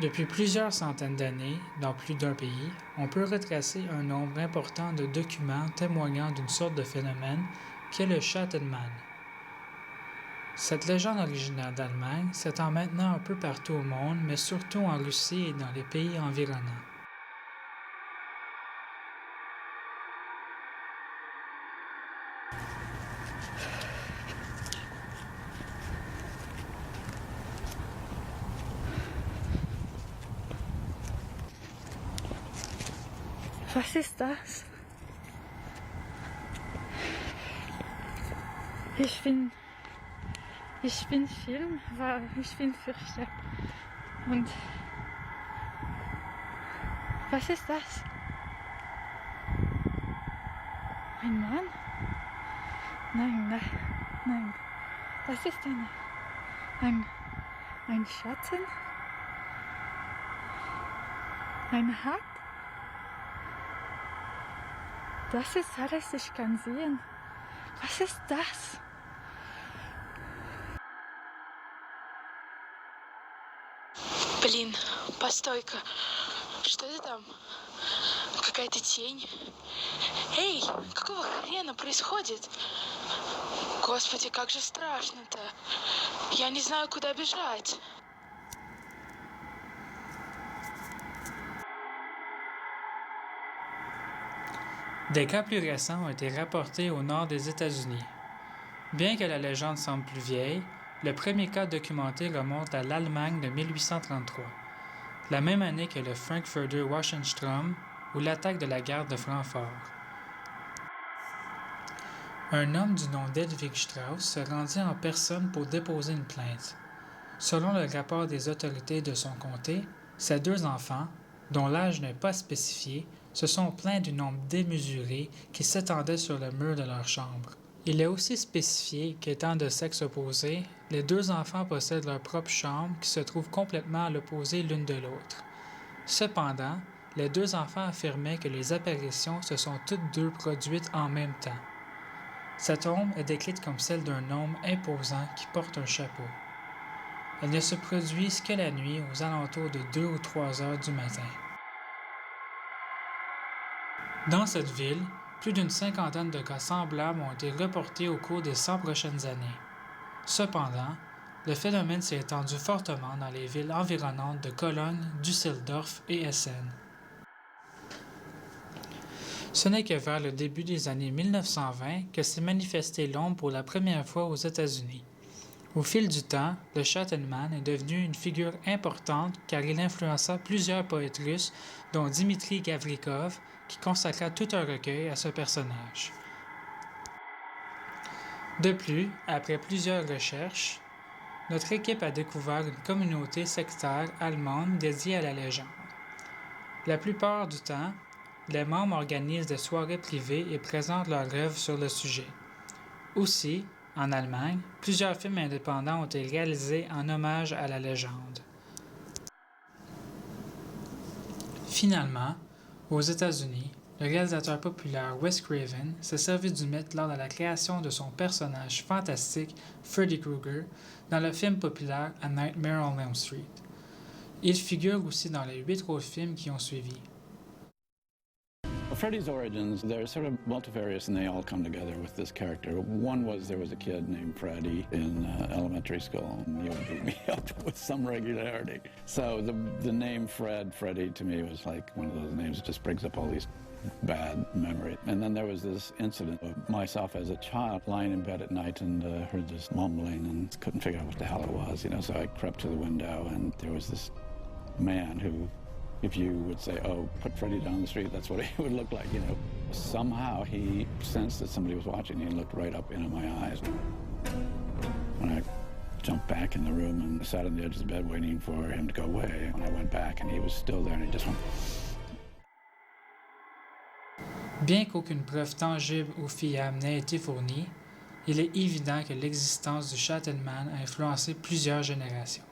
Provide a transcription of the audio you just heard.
Depuis plusieurs centaines d'années, dans plus d'un pays, on peut retracer un nombre important de documents témoignant d'une sorte de phénomène qu'est le Schattenman. Cette légende originaire d'Allemagne s'étend maintenant un peu partout au monde, mais surtout en Russie et dans les pays environnants. Was ist das? Ich bin Film, weil ich bin fürchte. Und was ist das? Ein Mann? Nein. Das ist ein Schatten? Ein Hat? Das ist alles, ich kann sehen. Was ist das? Блин, постой-ка. Что это там? Какая-то тень. Эй, какого хрена происходит? Господи, как же страшно-то. Я не знаю, куда бежать. Des cas plus récents ont été rapportés au nord des États-Unis. Bien que la légende semble plus vieille, le premier cas documenté remonte à l'Allemagne de 1833, la même année que le Frankfurter Waffensturm ou l'attaque de la gare de Francfort. Un homme du nom d'Edwig Strauss se rendit en personne pour déposer une plainte. Selon le rapport des autorités de son comté, ses deux enfants, dont l'âge n'est pas spécifié, se sont plaints du nombre démesuré qui s'étendait sur le mur de leur chambre. Il est aussi spécifié qu'étant de sexe opposé, les deux enfants possèdent leur propre chambre qui se trouve complètement à l'opposé l'une de l'autre. Cependant, les deux enfants affirmaient que les apparitions se sont toutes deux produites en même temps. Cette ombre est décrite comme celle d'un homme imposant qui porte un chapeau. Elles ne se produisent que la nuit aux alentours de 2 ou 3 heures du matin. Dans cette ville, plus d'une cinquantaine de cas semblables ont été reportés au cours des 100 prochaines années. Cependant, le phénomène s'est étendu fortement dans les villes environnantes de Cologne, Düsseldorf et Essen. Ce n'est que vers le début des années 1920 que s'est manifestée l'ombre pour la première fois aux États-Unis. Au fil du temps, le Schattenman est devenu une figure importante car il influença plusieurs poètes russes, dont Dmitri Gavrikov, qui consacra tout un recueil à ce personnage. De plus, après plusieurs recherches, notre équipe a découvert une communauté sectaire allemande dédiée à la légende. La plupart du temps, les membres organisent des soirées privées et présentent leurs œuvres sur le sujet. Aussi, en Allemagne, plusieurs films indépendants ont été réalisés en hommage à la légende. Finalement, aux États-Unis, le réalisateur populaire Wes Craven s'est servi du mythe lors de la création de son personnage fantastique Freddy Krueger dans le film populaire A Nightmare on Elm Street. Il figure aussi dans les 8 autres films qui ont suivi. Freddy's origins, they're sort of multifarious and they all come together with this character. One was there was a kid named Freddy in elementary school and he would beat me up with some regularity. So the name Freddy to me was like one of those names that just brings up all these bad memories. And then there was this incident of myself as a child lying in bed at night and heard this mumbling and couldn't figure out what the hell it was, so I crept to the window and there was this man who, if you would say, oh, put Freddy down the street, that's what he would look like, Somehow he sensed that somebody was watching and he looked right up into my eyes. When I jumped back in the room and sat on the edge of the bed waiting for him to go away, when I went back and he was still there and he just went... Bien qu'aucune preuve tangible ou fiable n'ait été fournie, il est évident que l'existence du Schattenman a influencé plusieurs générations.